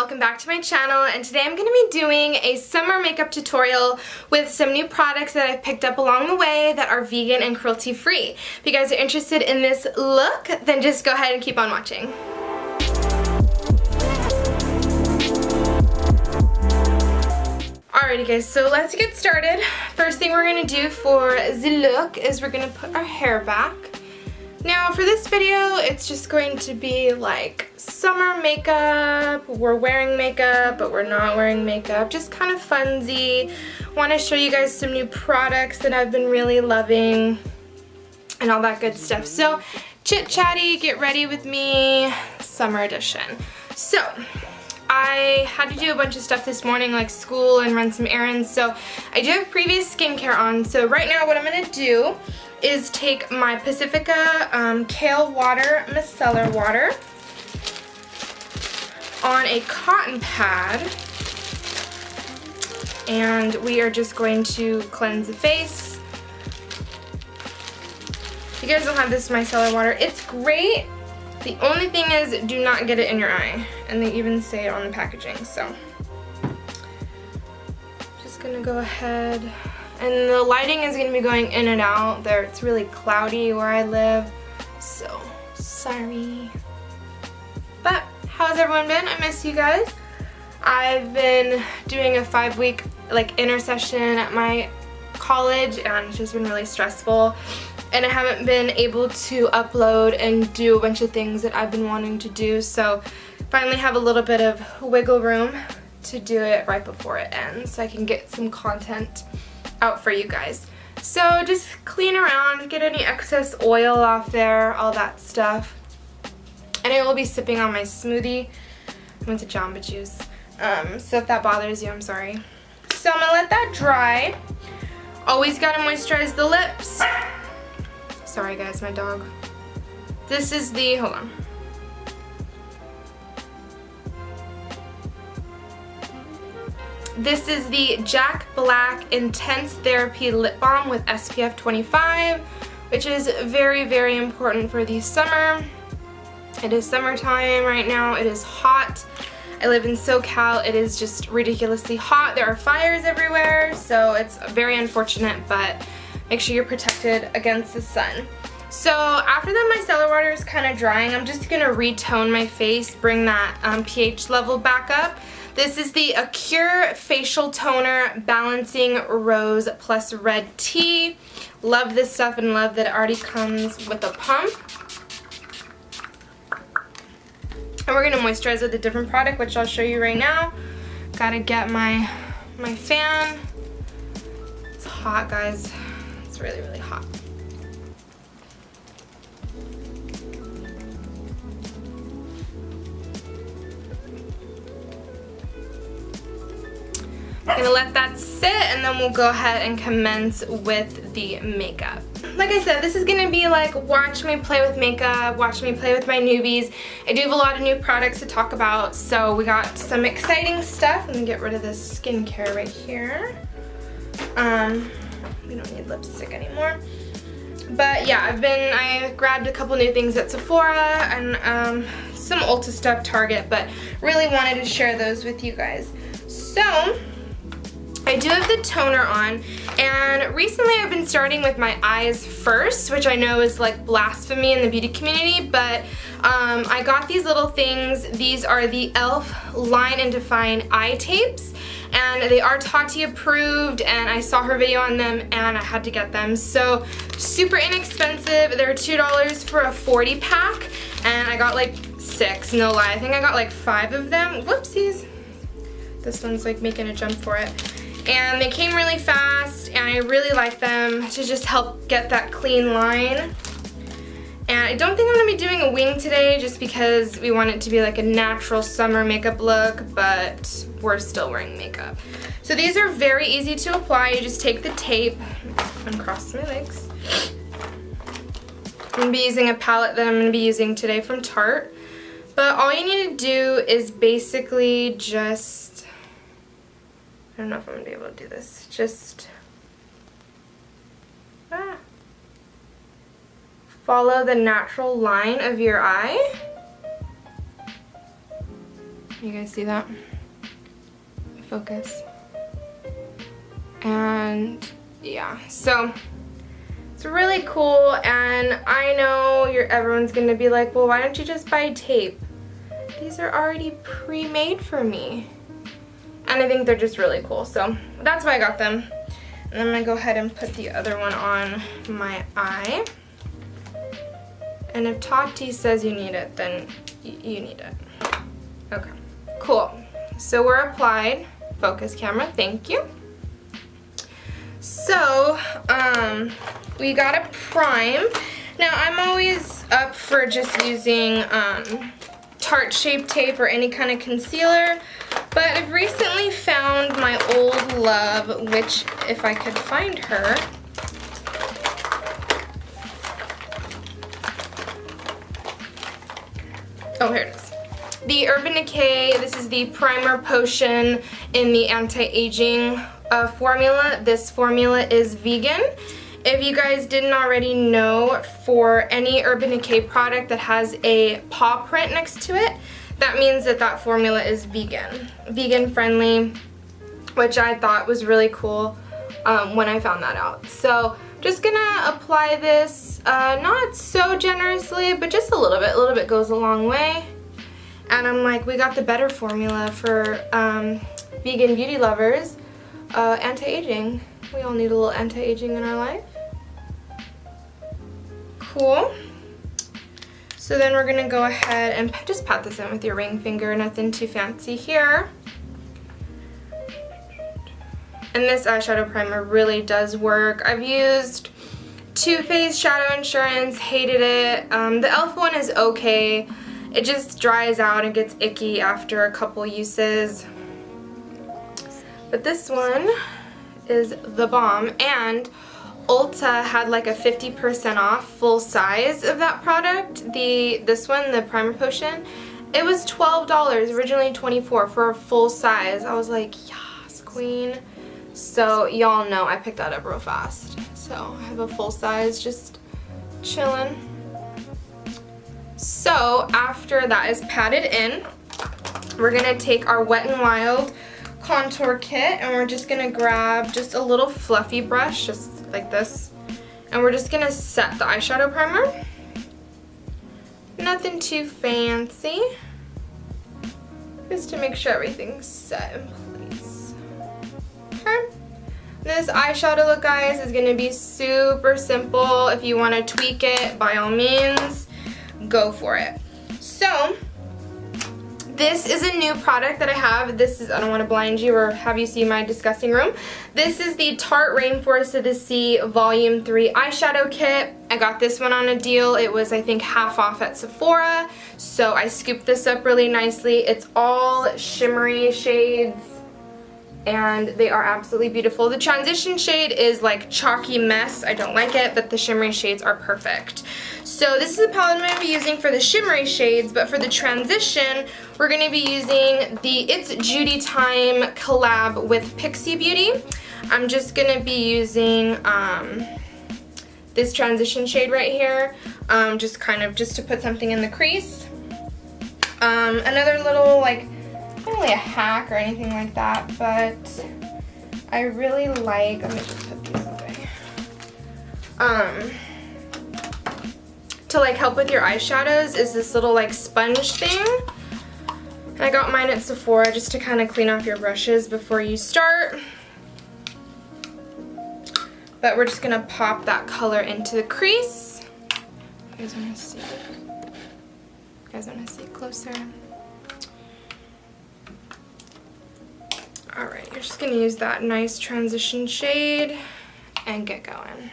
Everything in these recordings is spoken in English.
welcome back to my channel, and today I'm going to be doing a summer makeup tutorial with some new products that I've picked up along the way that are vegan and cruelty free. If you guys are interested in this look, then just go ahead and keep on watching. Alrighty guys, so let's get started. First thing we're going to do for the look is we're going to put our hair back. Now for this video, it's just going to be like summer makeup. We're wearing makeup, but we're not wearing makeup. Just kind of funsy. Want to show you guys some new products that I've been really loving and all that good stuff. So chit chatty, get ready with me, summer edition. So I had to do a bunch of stuff this morning, like school and run some errands, so I do have previous skincare on. So right now what I'm going to do is take my Pacifica Kale water, Micellar water, on a cotton pad, and we are just going to cleanse the face. If you guys don't have this micellar water, it's great. The only thing is, do not get it in your eye, and they even say it on the packaging, so just gonna go ahead. And the lighting is going to be going in and out there. It's really cloudy where I live, so sorry. But how's everyone been? I miss you guys. I've been doing a 5-week like inner session at my college, and it's just been really stressful. And I haven't been able to upload and do a bunch of things that I've been wanting to do, so finally have a little bit of wiggle room to do it right before it ends so I can get some content out for you guys. So just clean around, get any excess oil off there, all that stuff. And I will be sipping on my smoothie. I went to Jamba Juice. So if that bothers you, I'm sorry. So I'm gonna let that dry. Always gotta moisturize the lips. Sorry guys, my dog. This is the, hold on. This is the Jack Black Intense Therapy Lip Balm with SPF 25, which is very, very important for the summer. It is summertime right now. It is hot. I live in SoCal. It is just ridiculously hot. There are fires everywhere, so it's very unfortunate, but make sure you're protected against the sun. So after the micellar water is kind of drying, I'm just going to retone my face, bring that pH level back up. This is the Acure Facial Toner Balancing Rose Plus Red Tea. Love this stuff and love that it already comes with a pump. And we're going to moisturize with a different product, which I'll show you right now. Gotta get my fan. It's hot, guys. It's really, really hot. I'm gonna let that sit, and then we'll go ahead and commence with the makeup. Like I said, this is gonna be like watch me play with makeup, watch me play with my newbies. I do have a lot of new products to talk about, so we got some exciting stuff. Let me get rid of this skincare right here. We don't need lipstick anymore. But yeah, I grabbed a couple new things at Sephora and some Ulta stuff, Target, but really wanted to share those with you guys. So I do have the toner on, and recently I've been starting with my eyes first, which I know is like blasphemy in the beauty community, but I got these little things. These are the e.l.f. Line and Define eye tapes, and they are Tarte approved, and I saw her video on them and I had to get them. So super inexpensive. They're $2 for a 40 pack, and I got like 6, no lie. I think I got like 5 of them. Whoopsies. This one's like making a jump for it. And they came really fast, and I really like them to just help get that clean line. And I don't think I'm going to be doing a wing today just because we want it to be like a natural summer makeup look, but we're still wearing makeup. So these are very easy to apply. You just take the tape and cross my legs. I'm going to be using a palette that I'm going to be using today from Tarte. But all you need to do is basically just, I don't know if I'm going to be able to do this. Just follow the natural line of your eye. You guys see that? Focus. And yeah, so it's really cool, and I know everyone's gonna be like, well, why don't you just buy tape? These are already pre-made for me. And I think they're just really cool, so that's why I got them. And I'm gonna go ahead and put the other one on my eye. And if Tarte says you need it, then you need it. Okay, cool. So we're applied. Focus camera, thank you. So, we got a prime. Now, I'm always up for just using Tarte Shape Tape or any kind of concealer, but I've recently found my old love, which, if I could find her, oh, here it is. The Urban Decay, this is the primer potion in the anti-aging formula. This formula is vegan. If you guys didn't already know, for any Urban Decay product that has a paw print next to it, that means that that formula is vegan. Vegan friendly, which I thought was really cool when I found that out. So just gonna apply this, not so generously, but just a little bit. A little bit goes a long way. And I'm like, we got the better formula for vegan beauty lovers, anti-aging. We all need a little anti-aging in our life. Cool. So then we're gonna go ahead and just pat this in with your ring finger, nothing too fancy here. And this eyeshadow primer really does work. I've used Too Faced Shadow Insurance, hated it. The e.l.f. one is okay. It just dries out and gets icky after a couple uses. But this one is the Balm, and Ulta had like a 50% off full size of that product. This one, the primer potion, it was $12, originally $24 for a full size. I was like, yes, queen. So y'all know I picked that up real fast. So I have a full size just chilling. So after that is patted in, we're gonna take our Wet n Wild contour kit, and we're just gonna grab just a little fluffy brush, just like this, and we're just gonna set the eyeshadow primer. Nothing too fancy, just to make sure everything's set in place. Okay. This eyeshadow look, guys, is gonna be super simple. If you wanna tweak it, by all means, go for it. So this is a new product that I have. This is, I don't want to blind you or have you see my disgusting room. This is the Tarte Rainforest of the Sea Volume 3 eyeshadow kit. I got this one on a deal. It was, I think, half off at Sephora. So I scooped this up really nicely. It's all shimmery shades, and they are absolutely beautiful. The transition shade is like Chalky Mess. I don't like it, but the shimmery shades are perfect. So this is the palette I'm going to be using for the shimmery shades, but for the transition, we're going to be using the It's Judy Time collab with Pixi Beauty. I'm just going to be using this transition shade right here, just to put something in the crease. Another little, like, not really a hack or anything like that, but I really like, let me just put these away. To like help with your eyeshadows is this little like sponge thing. And I got mine at Sephora just to kind of clean off your brushes before you start. But we're just gonna pop that color into the crease. You guys wanna see? You guys wanna see closer? Alright, you're just gonna use that nice transition shade and get going.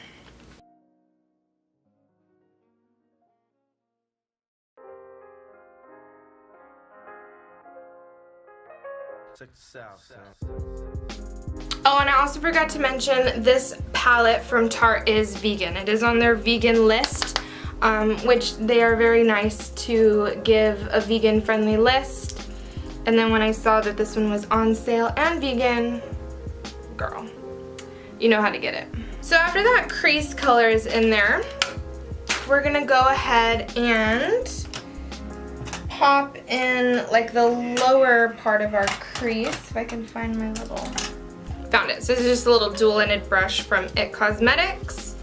Oh, and I also forgot to mention this palette from Tarte is vegan. It is on their vegan list, which they are very nice to give a vegan friendly list. And then when I saw that this one was on sale and vegan, girl, you know how to get it. So after that crease color is in there, we're gonna go ahead and pop in like the lower part of our crease. If I can find my little, found it. So this is just a little dual-ended brush from It Cosmetics.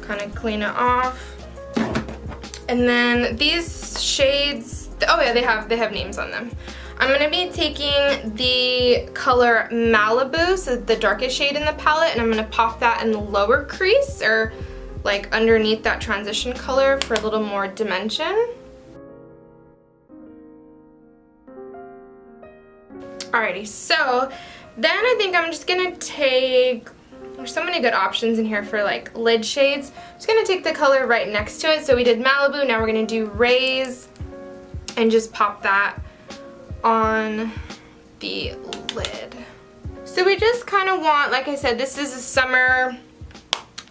Kind of clean it off. And then these shades, oh yeah, they have names on them. I'm going to be taking the color Malibu, so the darkest shade in the palette, and I'm going to pop that in the lower crease, or like underneath that transition color for a little more dimension. Alrighty, so then I think I'm just going to take, there's so many good options in here for like lid shades. I'm just going to take the color right next to it. So we did Malibu, now we're going to do Raise and just pop that on the lid. So we just kind of want, like I said, this is a summer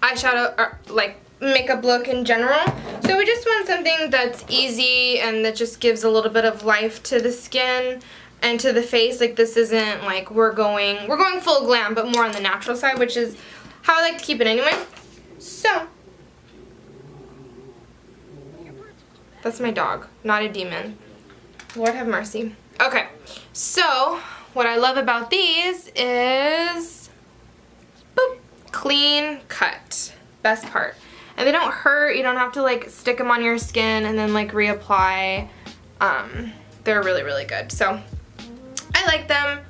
eyeshadow or like makeup look in general. So we just want something that's easy and that just gives a little bit of life to the skin and to the face. Like this isn't like we're going full glam, but more on the natural side, which is how I like to keep it anyway. So that's my dog, not a demon. Lord have mercy. Okay, so what I love about these is boop, clean cut. Best part. And they don't hurt. You don't have to like stick them on your skin and then like reapply. They're really, really good. So I like them.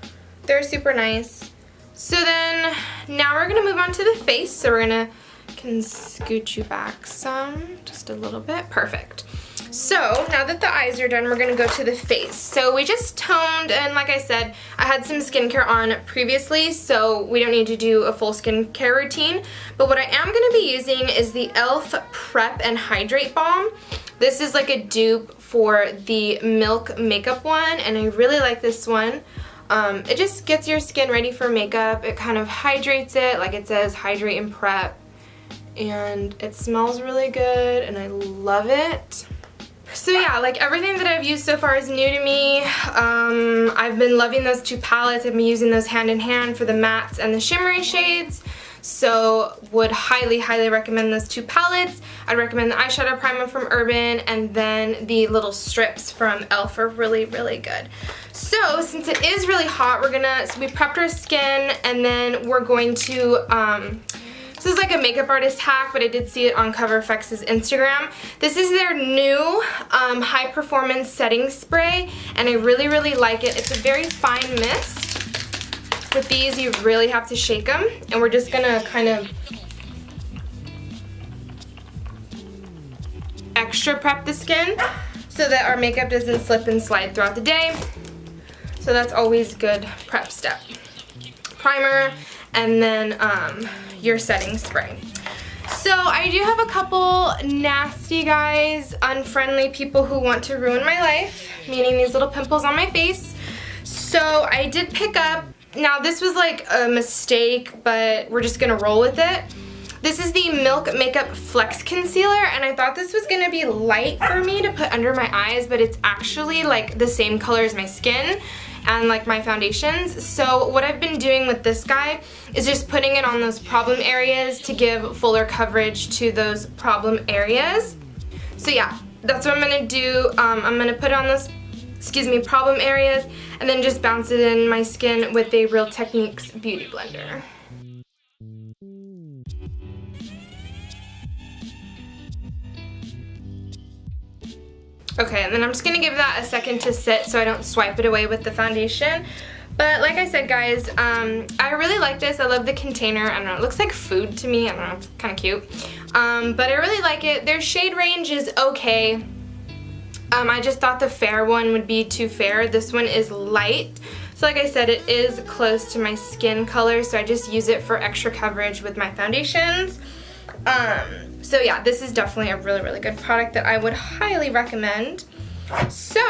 They're super nice. So then now we're gonna move on to the face. So we're gonna can scoot you back some, just a little bit. Perfect. So now that the eyes are done, we're gonna go to the face. So we just toned, and like I said, I had some skincare on previously, so we don't need to do a full skincare routine. But what I am gonna be using is the e.l.f. Prep and Hydrate Balm. This is like a dupe for the Milk makeup one, and I really like this one. It just gets your skin ready for makeup. It kind of hydrates it, like it says, hydrate and prep. And it smells really good, and I love it. So yeah, like everything that I've used so far is new to me. I've been loving those two palettes. I've been using those hand in hand for the mattes and the shimmery shades. So would highly, highly recommend those two palettes. I'd recommend the eyeshadow primer from Urban, and then the little strips from e.l.f. are really, really good. So since it is really hot, so we prepped our skin, and then we're going to, this is like a makeup artist hack, but I did see it on Cover FX's Instagram. This is their new high performance setting spray, and I really, really like it. It's a very fine mist. With these, you really have to shake them, and we're just gonna kind of extra prep the skin so that our makeup doesn't slip and slide throughout the day. So that's always good prep step. Primer, and then your setting spray. So I do have a couple nasty guys, unfriendly people who want to ruin my life, meaning these little pimples on my face. So I did pick up, now this was like a mistake, but we're just gonna roll with it. This is the Milk Makeup Flex Concealer, and I thought this was gonna be light for me to put under my eyes, but it's actually like the same color as my skin and like my foundations. So what I've been doing with this guy is just putting it on those problem areas to give fuller coverage to those problem areas. So yeah, that's what I'm gonna do. I'm gonna put it on those, problem areas, and then just bounce it in my skin with a Real Techniques Beauty Blender. Okay, and then I'm just gonna give that a second to sit so I don't swipe it away with the foundation. But like I said, guys, I really like this. I love the container. I don't know, it looks like food to me. I don't know, it's kind of cute. But I really like it. Their shade range is okay. I just thought the fair one would be too fair. This one is light. So like I said, it is close to my skin color, so I just use it for extra coverage with my foundations. So yeah, this is definitely a really, really good product that I would highly recommend. So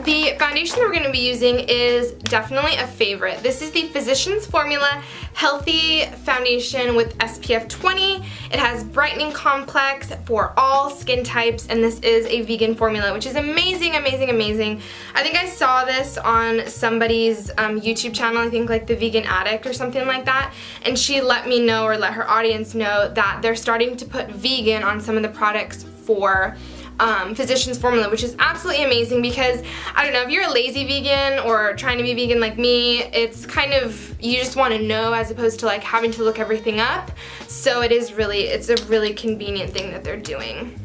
the foundation that we're going to be using is definitely a favorite. This is the Physicians Formula Healthy Foundation with SPF 20. It has brightening complex for all skin types, and this is a vegan formula, which is amazing, amazing, amazing. I think I saw this on somebody's YouTube channel, I think like The Vegan Addict or something like that, and she let me know, or let her audience know, that they're starting to put vegan on some of the products for Physicians Formula, which is absolutely amazing because, I don't know, if you're a lazy vegan or trying to be vegan like me, it's kind of, you just want to know as opposed to like having to look everything up. So it's a really convenient thing that they're doing.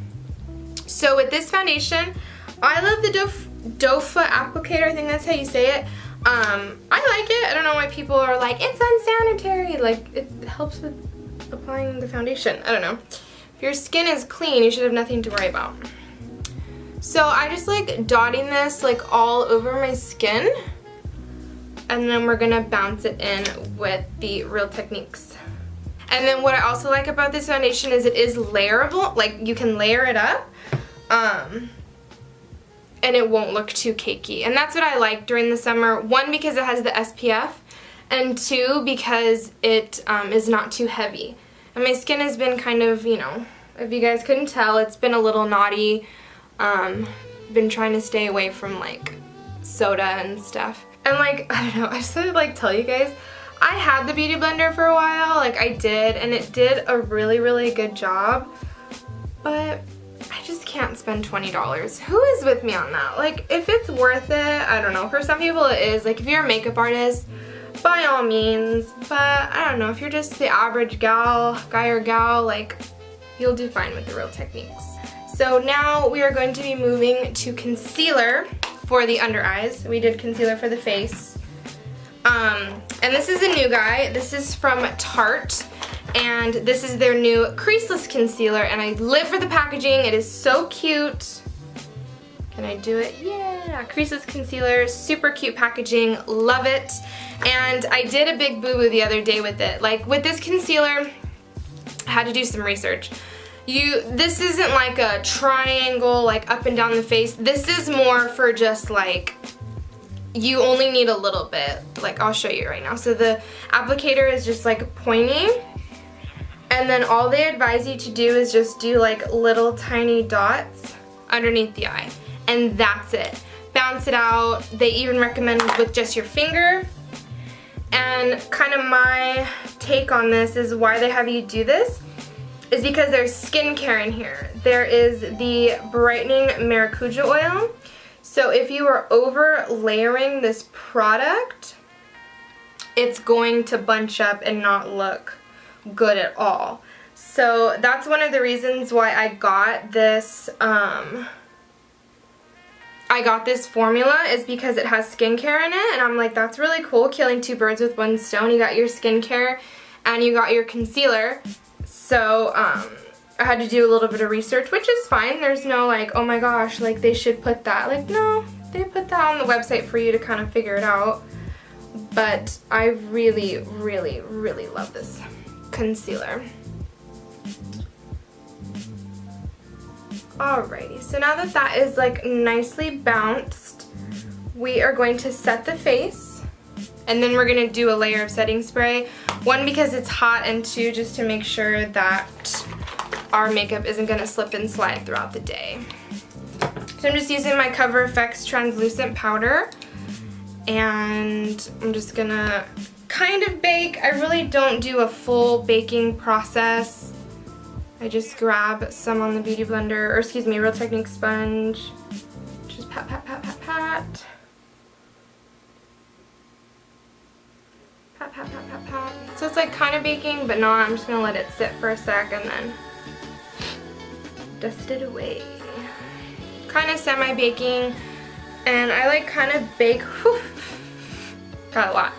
So with this foundation, I love the Dofa applicator, I think that's how you say it. I like it. I don't know why people are like, it's unsanitary. Like, it helps with applying the foundation. I don't know. If your skin is clean, you should have nothing to worry about. So I just like dotting this like all over my skin, and then we're gonna bounce it in with the Real Techniques. And then what I also like about this foundation is it is layerable, like you can layer it up, and it won't look too cakey. And that's what I like during the summer. One, because it has the SPF, and two, because it is not too heavy. And my skin has been kind of, you know, if you guys couldn't tell, it's been a little naughty. Been trying to stay away from like soda and stuff. And like, I don't know, I just wanted to like tell you guys, I had the Beauty Blender for a while, like I did, and it did a really, really good job, but I just can't spend $20. Who is with me on that? Like, if it's worth it, I don't know. For some people it is. Like, if you're a makeup artist, by all means, but I don't know, if you're just the average guy or gal, like, you'll do fine with the Real Techniques. So now we are going to be moving to concealer for the under eyes. We did concealer for the face. And this is a new guy. This is from Tarte, and this is their new Creaseless concealer, and I live for the packaging. It is so cute. Can I do it? Yeah, Creaseless concealer, super cute packaging, love it. And I did a big boo-boo the other day with it. Like, with this concealer, I had to do some research. This isn't like a triangle, like up and down the face. This is more for just like, you only need a little bit. Like, I'll show you right now. So the applicator is just like pointing, and then all they advise you to do is just do like little tiny dots underneath the eye, and that's it. Bounce it out. They even recommend with just your finger. And kind of my take on this is why they have you do this is because there's skincare in here. There is the brightening maracuja oil. So if you are over layering this product, it's going to bunch up and not look good at all. So that's one of the reasons why I got this formula, is because it has skincare in it, and I'm like, that's really cool, killing two birds with one stone. You got your skincare and you got your concealer. So I had to do a little bit of research, which is fine. There's no like, oh my gosh, like they should put that. Like, no, they put that on the website for you to kind of figure it out. But I really, really, really love this concealer. Alrighty, so now that that is like nicely bounced, we are going to set the face, and then we're going to do a layer of setting spray. One, because it's hot, and two, just to make sure that our makeup isn't going to slip and slide throughout the day. So I'm just using my Cover FX translucent powder, and I'm just going to kind of bake. I really don't do a full baking process. I just grab some on the Beauty Blender, or excuse me, Real Techniques sponge. Just pat, pat, pat, pat, pat. Pat, pat, pat, pat, pat. So it's like kind of baking, but no, I'm just going to let it sit for a sec and then dust it away. Kind of semi-baking, and I like kind of bake, whew, got a lot,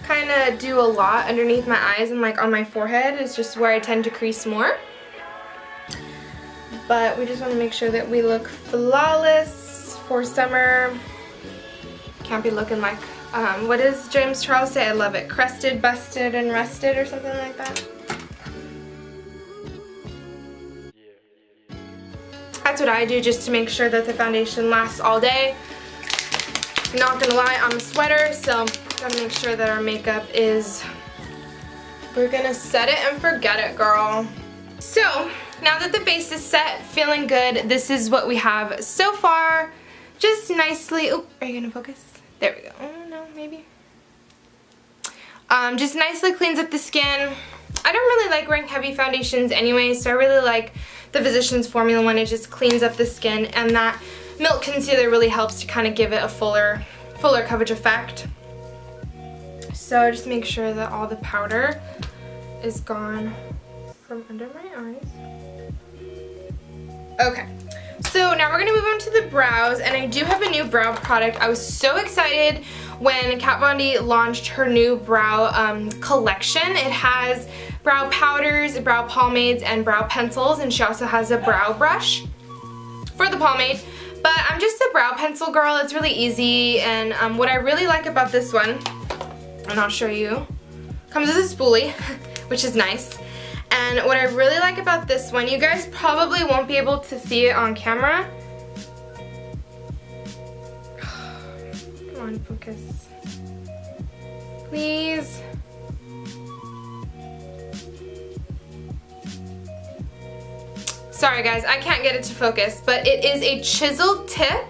kind of do a lot underneath my eyes and like on my forehead is just where I tend to crease more. But we just want to make sure that we look flawless for summer. Can't be looking like, what does James Charles say? I love it. Crusted, busted, and rusted, or something like that. That's what I do just to make sure that the foundation lasts all day. Not gonna lie, I'm a sweater, so gotta make sure that our makeup is, we're gonna set it and forget it, girl. So now that the face is set, feeling good, this is what we have so far. Just nicely, oh, are you gonna focus? There we go. Oh no, maybe. Just nicely cleans up the skin. I don't really like wearing heavy foundations anyway, so I really like the Physicians Formula one. It just cleans up the skin, and that Milk Concealer really helps to kind of give it a fuller coverage effect. So just make sure that all the powder is gone from under my eyes. Okay, so now we're going to move on to the brows, and I do have a new brow product. I was so excited when Kat Von D launched her new brow collection. It has brow powders, brow pomades, and brow pencils, and she also has a brow brush for the pomade. But I'm just a brow pencil girl. It's really easy, and what I really like about this one, and I'll show you, comes with a spoolie, which is nice. And what I really like about this one, you guys probably won't be able to see it on camera. Come on, focus. Please. Sorry guys, I can't get it to focus, but it is a chiseled tip,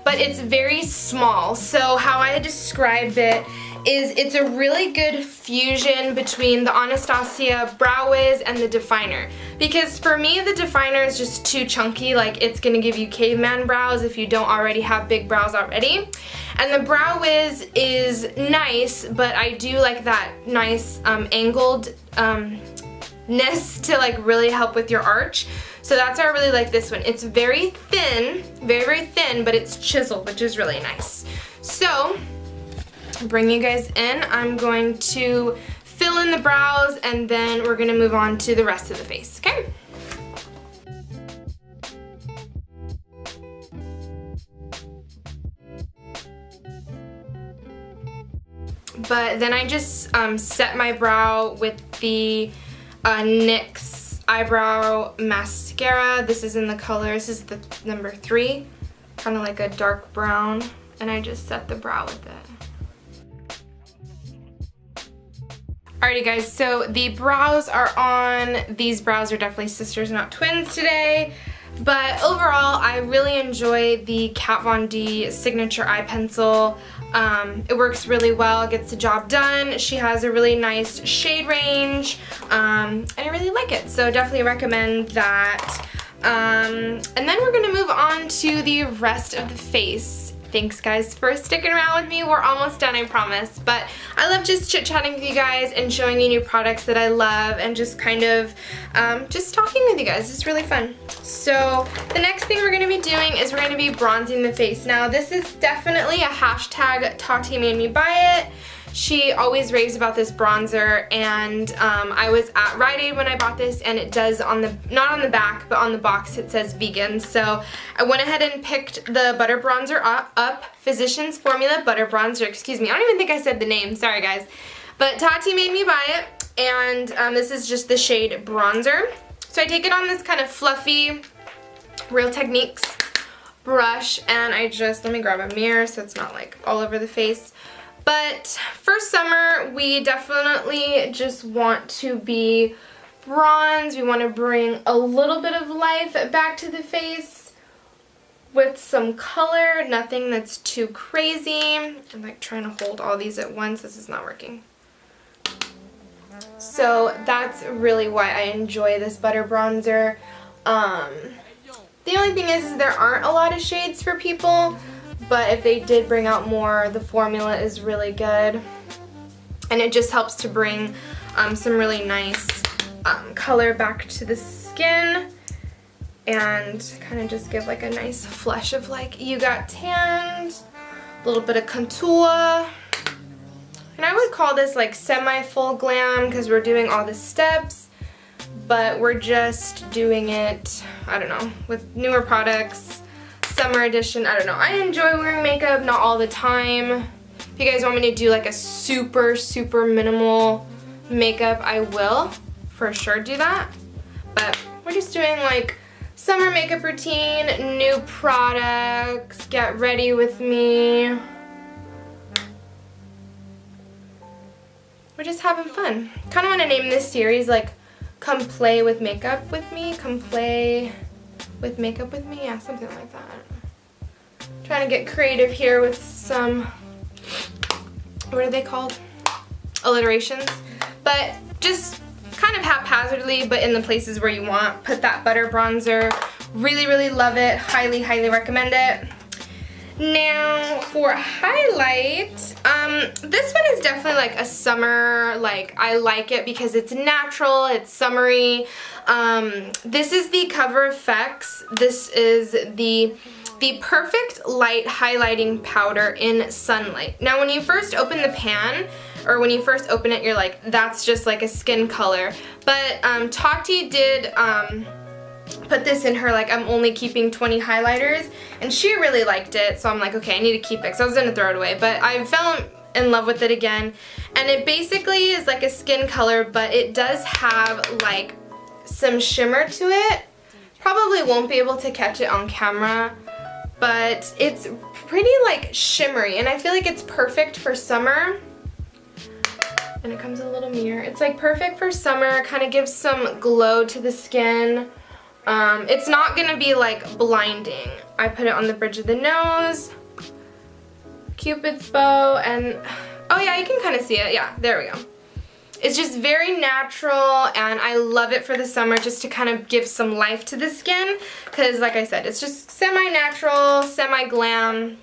but it's very small. So how I describe it is it's a really good fusion between the Anastasia Brow Wiz and the definer. Because for me, the definer is just too chunky, like it's gonna give you caveman brows if you don't already have big brows already. And the Brow Wiz is nice, but I do like that nice angled ness to like really help with your arch. So that's why I really like this one. It's very thin, very thin, but it's chiseled, which is really nice. So, bring you guys in. I'm going to fill in the brows, and then we're gonna move on to the rest of the face, okay? But then I just set my brow with the NYX Eyebrow Mascara. This is in the color, this is the number 3, kind of like a dark brown, and I just set the brow with it. Alrighty guys, so the brows are on. These brows are definitely sisters, not twins today. But overall, I really enjoy the Kat Von D Signature Eye Pencil. It works really well, gets the job done. She has a really nice shade range, and I really like it. So definitely recommend that. And then we're gonna move on to the rest of the face. Thanks guys for sticking around with me. We're almost done, I promise. But I love just chit-chatting with you guys and showing you new products that I love, and just kind of just talking with you guys. It's really fun. So the next thing we're going to be doing is we're going to be bronzing the face. Now this is definitely a hashtag Tarte made me buy it. She always raves about this bronzer, and I was at Rite Aid when I bought this, and it does on the, not on the back, but on the box it says vegan. So I went ahead and picked the butter bronzer up, Physicians Formula Butter Bronzer, excuse me, I don't even think I said the name, sorry guys. But Tati made me buy it, and this is just the shade bronzer. So I take it on this kind of fluffy Real Techniques brush, and I just, let me grab a mirror so it's not like all over the face. But for summer, we definitely just want to be bronze. We want to bring a little bit of life back to the face with some color, nothing that's too crazy. I'm like trying to hold all these at once. This is not working. So that's really why I enjoy this butter bronzer. The only thing is there aren't a lot of shades for people. But if they did bring out more, the formula is really good. And it just helps to bring some really nice color back to the skin. And kind of just give like a nice flush of like, you got tanned, a little bit of contour. And I would call this like semi-full glam because we're doing all the steps. But we're just doing it, I don't know, with newer products. Summer edition, I don't know. I enjoy wearing makeup, not all the time. If you guys want me to do like a super minimal makeup, I will for sure do that. But we're just doing like summer makeup routine, new products, get ready with me. We're just having fun. Kind of want to name this series like Come Play with Makeup with Me, Come Play with Makeup with Me, yeah, something like that. Trying to get creative here with some, what are they called? Alliterations. But just kind kind of haphazardly, but in the places where you want. Put that butter bronzer. Really, really love it. Highly, highly recommend it. Now for highlight, this one is definitely like a summer, like I like it because it's natural, it's summery. This is the Cover FX. This is the Perfect Light Highlighting Powder in Sunlight. Now when you first open the pan, or when you first open it, you're like, that's just like a skin color. But Tarte did put this in her, like, I'm only keeping 20 highlighters, and she really liked it, so I'm like, okay, I need to keep it, because I was gonna throw it away, but I fell in love with it again, and it basically is like a skin color, but it does have like some shimmer to it. Probably won't be able to catch it on camera, but it's pretty like shimmery, and I feel like it's perfect for summer. And it comes in a little mirror. It's like perfect for summer, kind of gives some glow to the skin. It's not gonna be like blinding. I put it on the bridge of the nose, Cupid's bow, and oh yeah, you can kind of see it. Yeah, there we go. It's just very natural, and I love it for the summer, just to kind of give some life to the skin, because like I said, it's just semi-natural, semi-glam,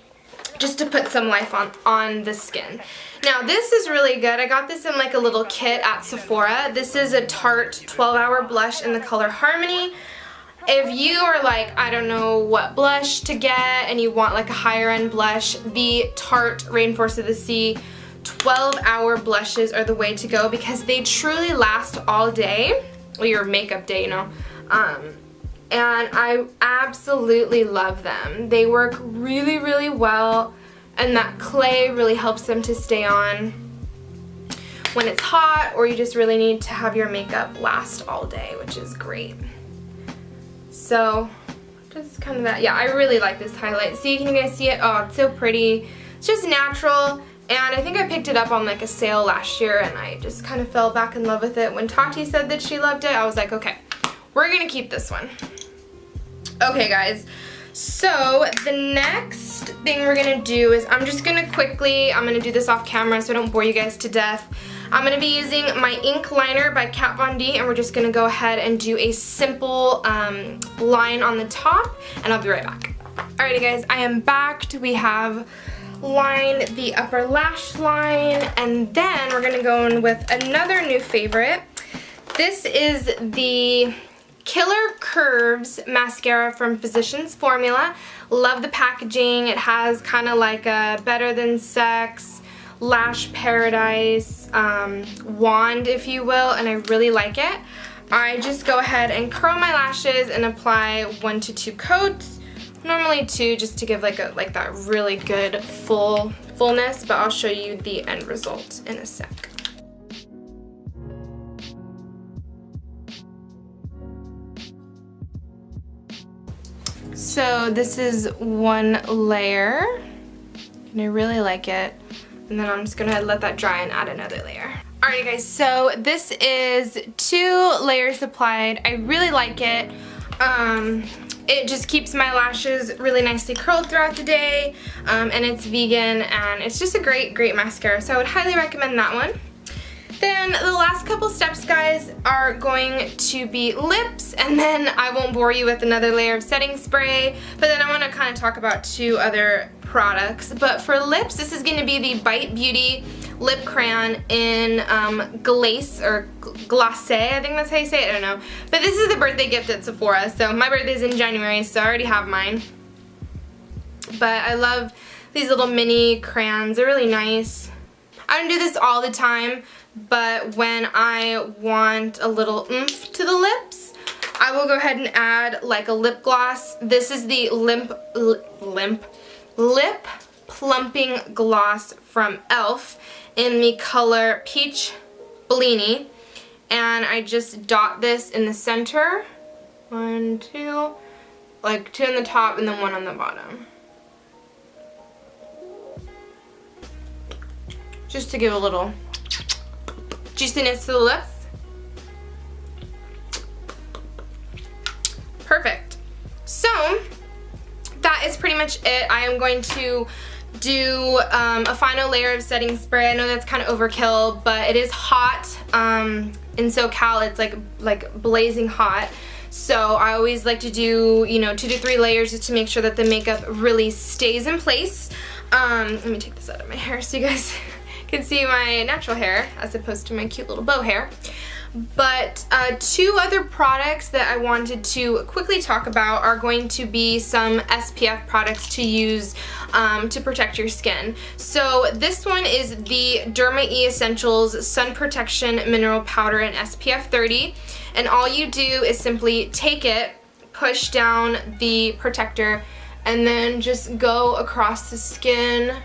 just to put some life on the skin. Now this is really good. I got this in like a little kit at Sephora. This is a Tarte 12-hour blush in the color Harmony. If you are like, I don't know what blush to get, and you want like a higher end blush, the Tarte Rainforest of the Sea 12-hour blushes are the way to go, because they truly last all day, well, your makeup day, you know, and I absolutely love them. They work really, really well, and that clay really helps them to stay on when it's hot, or you just really need to have your makeup last all day, which is great. So just kind of that. Yeah, I really like this highlight. See, can you guys see it? Oh, it's so pretty. It's just natural, and I think I picked it up on like a sale last year, and I just kind of fell back in love with it. When Tati said that she loved it, I was like, okay, we're gonna keep this one. Okay guys, so the next thing we're gonna do is I'm gonna do this off camera so I don't bore you guys to death. I'm gonna be using my ink liner by Kat Von D, and we're just gonna go ahead and do a simple line on the top, and I'll be right back. Alrighty guys, I am back. We have lined the upper lash line, and then we're gonna go in with another new favorite. This is the Killer Curves mascara from Physicians Formula. Love the packaging. It has kind of like a Better Than Sex, Lash Paradise wand, if you will, and I really like it. I just go ahead and curl my lashes and apply 1 to 2 coats. Normally 2, just to give like that really good fullness, but I'll show you the end result in a sec. So this is one layer, and I really like it. And then I'm just gonna let that dry and add another layer. Alright guys, so this is 2 layers applied. I really like it. It just keeps my lashes really nicely curled throughout the day, and it's vegan, and it's just a great, great mascara. So I would highly recommend that one. Then the last couple steps, guys, are going to be lips, and then I won't bore you with another layer of setting spray, but then I want to kind of talk about 2 other products. But for lips, this is going to be the Bite Beauty Lip Crayon in Glace, or Glacé, I think that's how you say it, I don't know. But this is the birthday gift at Sephora, so my birthday's in January, so I already have mine. But I love these little mini crayons, they're really nice. I don't do this all the time, but when I want a little oomph to the lips, I will go ahead and add like a lip gloss. This is the Lip Plumping Gloss from e.l.f. in the color Peach Bellini, and I just dot this in the center. 1, 2, like 2 on the top and then 1 on the bottom. Just to give a little juiciness to the lips. Perfect. So that is pretty much it. I am going to do a final layer of setting spray. I know that's kind of overkill, but it is hot. In SoCal, it's like blazing hot. So I always like to do, you know, 2 to 3 layers just to make sure that the makeup really stays in place. Let me take this out of my hair so you guys can see my natural hair as opposed to my cute little bow hair. But 2 other products that I wanted to quickly talk about are going to be some SPF products to use to protect your skin. So this one is the Derma E Essentials Sun Protection Mineral Powder in SPF 30. And all you do is simply take it, push down the protector, and then just go across the skin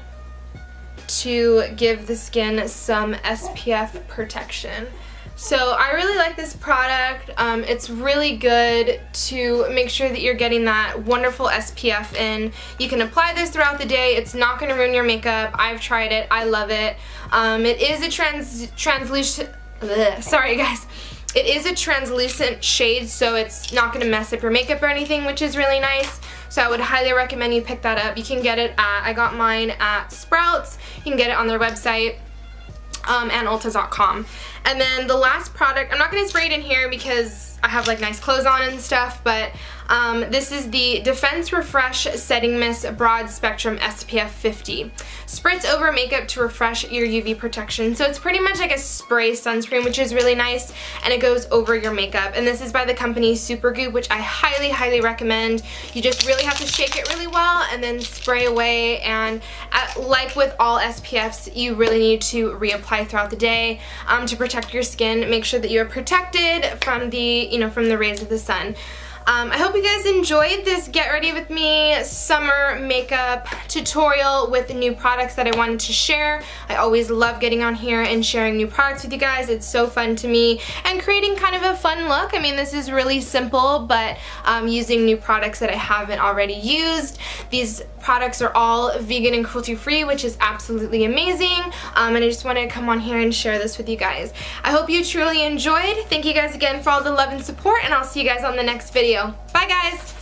to give the skin some SPF protection. So I really like this product. It's really good to make sure that you're getting that wonderful SPF in. You can apply this throughout the day. It's not going to ruin your makeup. I've tried it. I love it. It is a translucent... Sorry guys. It is a translucent shade, so it's not going to mess up your makeup or anything, which is really nice. So I would highly recommend you pick that up. You can get it at, I got mine at Sprouts. You can get it on their website, and Ulta.com. And then the last product, I'm not going to spray it in here because I have like nice clothes on and stuff, but this is the Defense Refresh Setting Mist Broad Spectrum SPF 50. Spritz over makeup to refresh your UV protection. So it's pretty much like a spray sunscreen, which is really nice, and it goes over your makeup. And this is by the company Supergoop, which I highly, highly recommend. You just really have to shake it really well and then spray away. And like with all SPFs, you really need to reapply throughout the day to protect your skin. Make sure that you are protected from the, from the rays of the sun. I hope you guys enjoyed this Get Ready With Me summer makeup tutorial with the new products that I wanted to share. I always love getting on here and sharing new products with you guys. It's so fun to me, and creating kind of a fun look. I mean, this is really simple, but using new products that I haven't already used. These products are all vegan and cruelty free, which is absolutely amazing, and I just wanted to come on here and share this with you guys. I hope you truly enjoyed. Thank you guys again for all the love and support, and I'll see you guys on the next video. Bye guys!